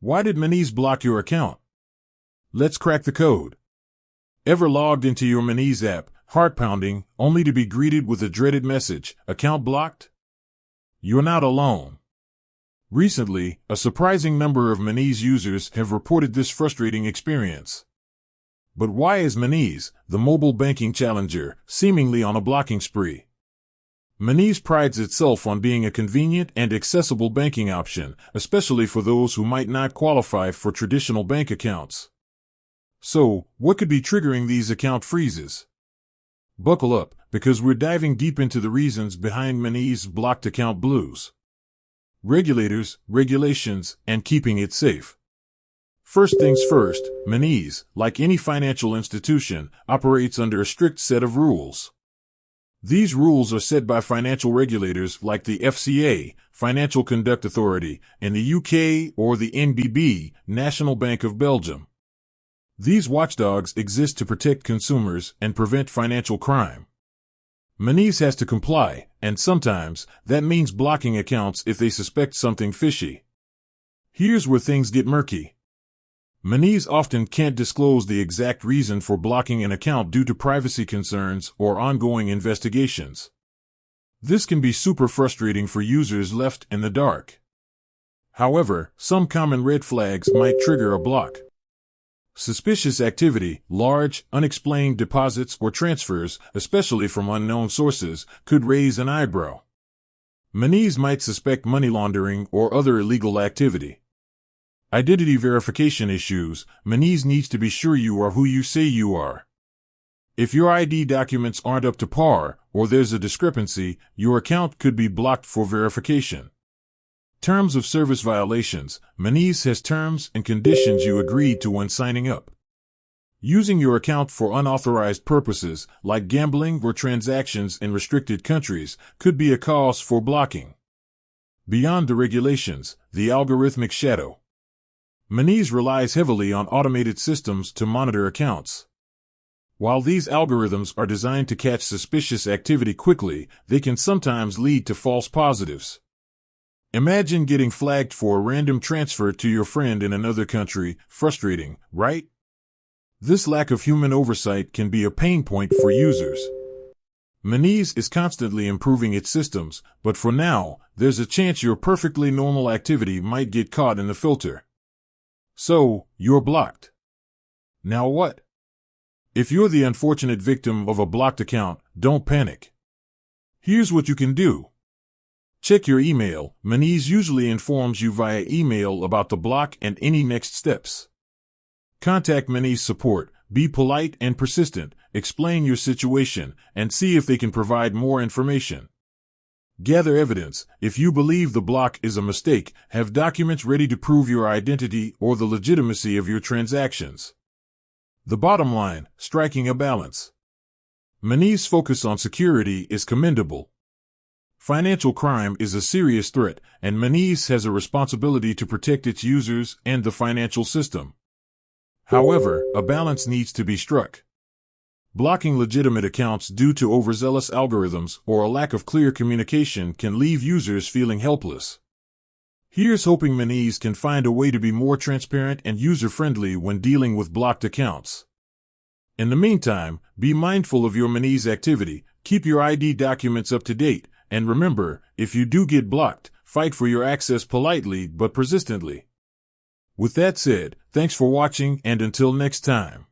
Why did Monese block your account? Let's crack the code. Ever logged into your Monese app, heart pounding, only to be greeted with a dreaded message, account blocked? You're not alone. Recently, a surprising number of Monese users have reported this frustrating experience. But why is Monese, the mobile banking challenger, seemingly on a blocking spree? Monese prides itself on being a convenient and accessible banking option, especially for those who might not qualify for traditional bank accounts. So, what could be triggering these account freezes? Buckle up, because we're diving deep into the reasons behind Monese's blocked account blues. Regulators, regulations, and keeping it safe. First things first, Monese, like any financial institution, operates under a strict set of rules. These rules are set by financial regulators like the FCA, Financial Conduct Authority, in the UK, or the NBB, National Bank of Belgium. These watchdogs exist to protect consumers and prevent financial crime. Monese has to comply, and sometimes that means blocking accounts if they suspect something fishy. Here's where things get murky. Monese often can't disclose the exact reason for blocking an account due to privacy concerns or ongoing investigations. This can be super frustrating for users left in the dark. However, some common red flags might trigger a block. Suspicious activity, large, unexplained deposits or transfers, especially from unknown sources, could raise an eyebrow. Monese might suspect money laundering or other illegal activity. Identity verification issues. Monese needs to be sure you are who you say you are. If your ID documents aren't up to par, or there's a discrepancy, your account could be blocked for verification. Terms of service violations. Monese has terms and conditions you agreed to when signing up. Using your account for unauthorized purposes, like gambling or transactions in restricted countries, could be a cause for blocking. Beyond the regulations, the algorithmic shadow. Monese relies heavily on automated systems to monitor accounts. While these algorithms are designed to catch suspicious activity quickly, they can sometimes lead to false positives. Imagine getting flagged for a random transfer to your friend in another country. Frustrating, right? This lack of human oversight can be a pain point for users. Monese is constantly improving its systems, but for now, there's a chance your perfectly normal activity might get caught in the filter. So, you're blocked. Now what? If you're the unfortunate victim of a blocked account, don't panic. Here's what you can do. Check your email. Monese usually informs you via email about the block and any next steps. Contact Monese support, be polite and persistent, explain your situation, and see if they can provide more information. Gather evidence. If you believe the block is a mistake, have documents ready to prove your identity or the legitimacy of your transactions. The bottom line, striking a balance. Monese's focus on security is commendable. Financial crime is a serious threat, and Monese has a responsibility to protect its users and the financial system. However, a balance needs to be struck. Blocking legitimate accounts due to overzealous algorithms or a lack of clear communication can leave users feeling helpless. Here's hoping Monese can find a way to be more transparent and user-friendly when dealing with blocked accounts. In the meantime, be mindful of your Monese activity, keep your ID documents up to date, and remember, if you do get blocked, fight for your access politely but persistently. With that said, thanks for watching, and until next time.